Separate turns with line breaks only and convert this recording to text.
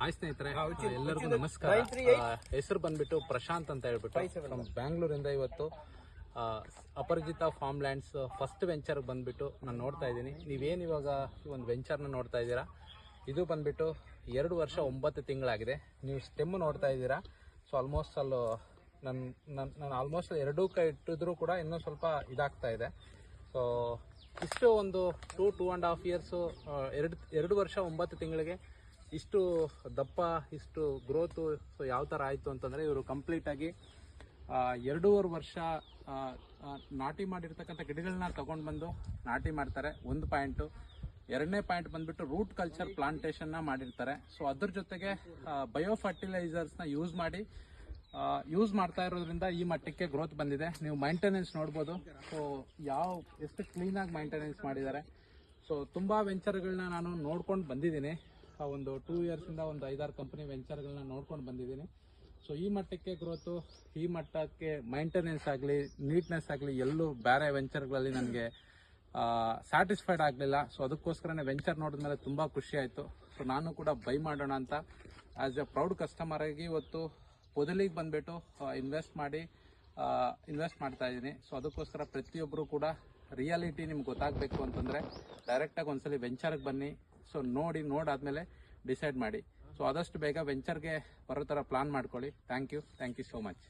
Hi ಸ್ನೇಹಿತರೆ, ಎಲ್ಲರಿಗೂ ನಮಸ್ಕಾರ. ಹೆಸರು ಬಂದ್ಬಿಟ್ಟು ಪ್ರಶಾಂತ್ ಅಂತ ಹೇಳ್ಬಿಟ್ಟು ಬ್ಯಾಂಗ್ಳೂರಿಂದ ಇವತ್ತು ಅಪರಿಚಿತ ಫಾರ್ಮ್ ಲ್ಯಾಂಡ್ಸ್ ಫಸ್ಟ್ ವೆಂಚರ್ ಬಂದ್ಬಿಟ್ಟು ನಾನು ನೋಡ್ತಾ ಇದ್ದೀನಿ. ನೀವೇನು ಇವಾಗ ಈ ಒಂದು ವೆಂಚರ್ನ ನೋಡ್ತಾ ಇದ್ದೀರಾ, ಇದು ಬಂದ್ಬಿಟ್ಟು 2 ವರ್ಷ 9 ತಿಂಗಳಾಗಿದೆ. ನೀವು ಸ್ಟೆಮ್ ನೋಡ್ತಾ ಇದ್ದೀರಾ. ಸೊ ಆಲ್ಮೋಸ್ಟ್ ಅಲ್ಲೂ ನಾನು ಆಲ್ಮೋಸ್ಟ್ 2 ಕೈ ಇಟ್ಟಿದ್ರು ಕೂಡ ಇನ್ನೂ ಸ್ವಲ್ಪ ಇದಾಗ್ತಾ ಇದೆ. ಸೊ ಇಷ್ಟು ಒಂದು 2.5 ಇಯರ್ಸು, 2 ವರ್ಷ 9 ತಿಂಗಳಿಗೆ ಇಷ್ಟು ದಪ್ಪ, ಇಷ್ಟು ಗ್ರೋತು. ಸೊ ಯಾವ ಥರ ಆಯಿತು ಅಂತಂದರೆ, ಇವರು ಕಂಪ್ಲೀಟಾಗಿ 2.5 ವರ್ಷ ನಾಟಿ ಮಾಡಿರ್ತಕ್ಕಂಥ ಗಿಡಗಳನ್ನ ತೊಗೊಂಡು ಬಂದು ನಾಟಿ ಮಾಡ್ತಾರೆ. ಒಂದು ಪಾಯಿಂಟು. 2ನೇ ಪಾಯಿಂಟ್ ಬಂದ್ಬಿಟ್ಟು ರೂಟ್ ಕಲ್ಚರ್ ಪ್ಲಾಂಟೇಶನ್ನ ಮಾಡಿರ್ತಾರೆ. ಸೊ ಅದ್ರ ಜೊತೆಗೆ ಬಯೋ ಫರ್ಟಿಲೈಸರ್ಸ್ನ ಯೂಸ್ ಮಾಡ್ತಾ ಇರೋದ್ರಿಂದ ಈ ಮಟ್ಟಕ್ಕೆ ಗ್ರೋತ್ ಬಂದಿದೆ. ನೀವು ಮೈಂಟೆನೆನ್ಸ್ ನೋಡ್ಬೋದು. ಸೊ ಎಷ್ಟು ಕ್ಲೀನಾಗಿ ಮೈಂಟೆನೆನ್ಸ್ ಮಾಡಿದ್ದಾರೆ. ಸೊ ತುಂಬ ವೆಂಚರ್ಗಳನ್ನ ನಾನು ನೋಡ್ಕೊಂಡು ಬಂದಿದ್ದೀನಿ. ಒಂದು 2 ಇಯರ್ಸಿಂದ ಒಂದು 5-6 ಕಂಪನಿ ವೆಂಚರ್ಗಳನ್ನ ನೋಡ್ಕೊಂಡು ಬಂದಿದ್ದೀನಿ. ಸೊ ಈ ಮಟ್ಟಕ್ಕೆ ಗ್ರೋತು, ಈ ಮಟ್ಟಕ್ಕೆ ಮೈಂಟೆನೆನ್ಸ್ ಆಗಲಿ, ನೀಟ್ನೆಸ್ ಆಗಲಿ, ಎಲ್ಲೂ ಬೇರೆ ವೆಂಚರ್ಗಳಲ್ಲಿ ನನಗೆ ಸ್ಯಾಟಿಸ್ಫೈಡ್ ಆಗಲಿಲ್ಲ. ಸೊ ಅದಕ್ಕೋಸ್ಕರನೇ ವೆಂಚರ್ ನೋಡಿದ್ಮೇಲೆ ತುಂಬ ಖುಷಿ ಆಯಿತು. ಸೊ ನಾನು ಕೂಡ ಬೈ ಮಾಡೋಣ ಅಂತ ಆ್ಯಸ್ ಎ ಪ್ರೌಡ್ ಕಸ್ಟಮರ್ ಆಗಿ ಇವತ್ತು ಮೊದಲಿಗೆ ಬಂದುಬಿಟ್ಟು ಇನ್ವೆಸ್ಟ್ ಮಾಡ್ತಾ ಇದ್ದೀನಿ. ಸೊ ಅದಕ್ಕೋಸ್ಕರ ಪ್ರತಿಯೊಬ್ಬರು ಕೂಡ ರಿಯಾಲಿಟಿ ನಿಮ್ಗೆ ಗೊತ್ತಾಗಬೇಕು ಅಂತಂದರೆ ಡೈರೆಕ್ಟಾಗಿ ಒಂದ್ಸಲಿ ವೆಂಚರ್ಗೆ ಬನ್ನಿ. ಸೊ ನೋಡಾದ್ಮೇಲೆ ಡಿಸೈಡ್ ಮಾಡಿ. ಸೊ ಆದಷ್ಟು ಬೇಗ ವೆಂಚರ್ಗೆ ಬರೋ ಥರ ಪ್ಲಾನ್ ಮಾಡ್ಕೊಳ್ಳಿ. Thank you so much.